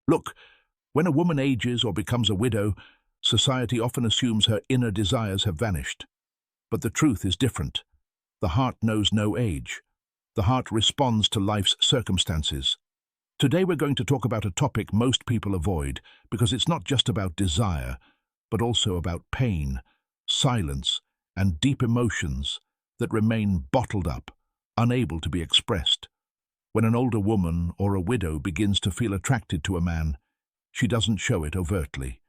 Look, when a woman ages or becomes a widow, society often assumes her inner desires have vanished. But the truth is different. The heart knows no age. The heart responds to life's circumstances. Today we're going to talk about a topic most people avoid because it's not just about desire, but also about pain, silence, and deep emotions that remain bottled up, unable to be expressed. When an older woman or a widow begins to feel attracted to a man, she doesn't show it overtly.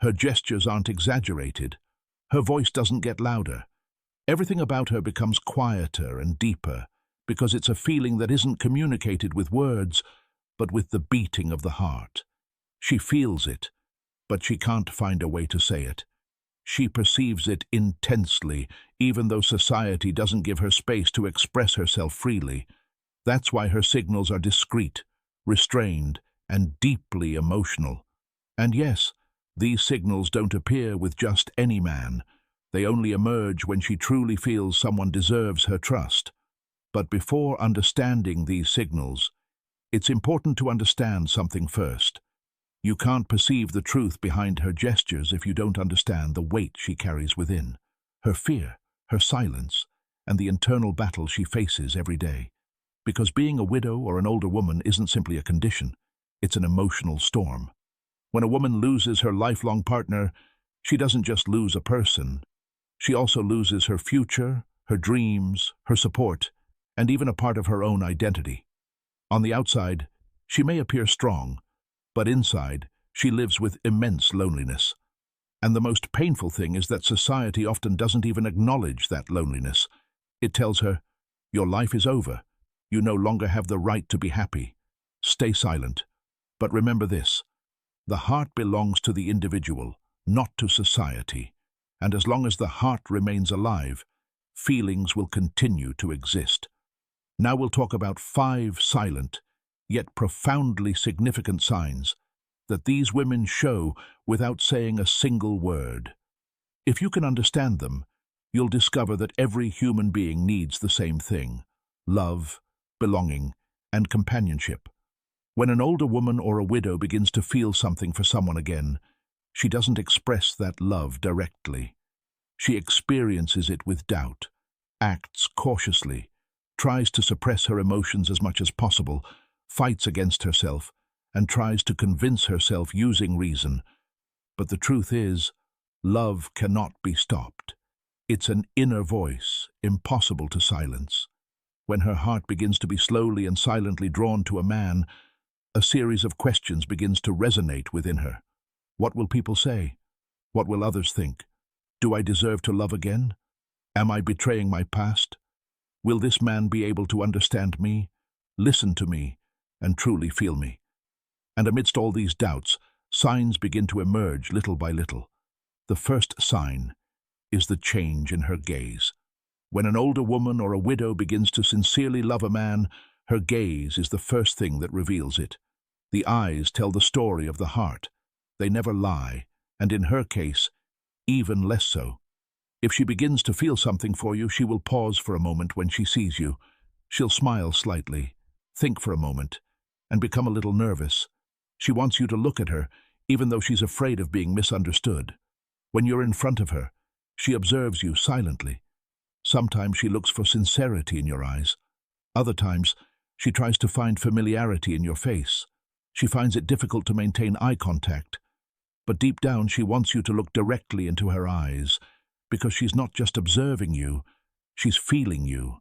Her gestures aren't exaggerated. Her voice doesn't get louder. Everything about her becomes quieter and deeper because it's a feeling that isn't communicated with words, but with the beating of the heart. She feels it, but she can't find a way to say it. She perceives it intensely, even though society doesn't give her space to express herself freely. That's why her signals are discreet, restrained, and deeply emotional. And yes, these signals don't appear with just any man. They only emerge when she truly feels someone deserves her trust. But before understanding these signals, it's important to understand something first. You can't perceive the truth behind her gestures if you don't understand the weight she carries within, her fear, her silence, and the internal battle she faces every day. Because being a widow or an older woman isn't simply a condition, it's an emotional storm. When a woman loses her lifelong partner, she doesn't just lose a person. She also loses her future, her dreams, her support, and even a part of her own identity. On the outside, she may appear strong, but inside, she lives with immense loneliness. And the most painful thing is that society often doesn't even acknowledge that loneliness. It tells her, your life is over. You no longer have the right to be happy. Stay silent. But remember this, the heart belongs to the individual, not to society. And as long as the heart remains alive, feelings will continue to exist. Now we'll talk about 5 silent, yet profoundly significant signs that these women show without saying a single word. If you can understand them, you'll discover that every human being needs the same thing: love, belonging, and companionship. When an older woman or a widow begins to feel something for someone again, she doesn't express that love directly. She experiences it with doubt, acts cautiously, tries to suppress her emotions as much as possible, fights against herself, and tries to convince herself using reason. But the truth is, love cannot be stopped. It's an inner voice, impossible to silence. When her heart begins to be slowly and silently drawn to a man, a series of questions begins to resonate within her. What will people say? What will others think? Do I deserve to love again? Am I betraying my past? Will this man be able to understand me, listen to me, and truly feel me? And amidst all these doubts, signs begin to emerge little by little. The first sign is the change in her gaze. When an older woman or a widow begins to sincerely love a man, her gaze is the first thing that reveals it. The eyes tell the story of the heart. They never lie, and in her case, even less so. If she begins to feel something for you, she will pause for a moment when she sees you. She'll smile slightly, think for a moment, and become a little nervous. She wants you to look at her, even though she's afraid of being misunderstood. When you're in front of her, she observes you silently. Sometimes she looks for sincerity in your eyes. Other times, she tries to find familiarity in your face. She finds it difficult to maintain eye contact. But deep down, she wants you to look directly into her eyes, because she's not just observing you, she's feeling you.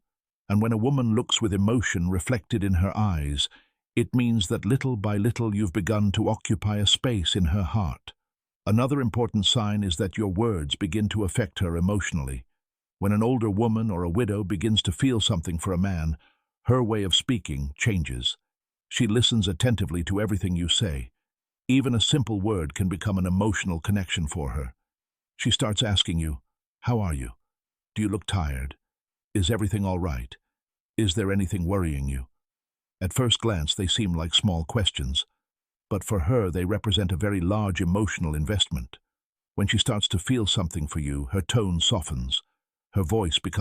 And when a woman looks with emotion reflected in her eyes, it means that little by little you've begun to occupy a space in her heart. Another important sign is that your words begin to affect her emotionally. When an older woman or a widow begins to feel something for a man, her way of speaking changes. She listens attentively to everything you say. Even a simple word can become an emotional connection for her. She starts asking you, "How are you? Do you look tired? Is everything all right? Is there anything worrying you?" At first glance, they seem like small questions, but for her, they represent a very large emotional investment. When she starts to feel something for you, her tone softens, her voice becomes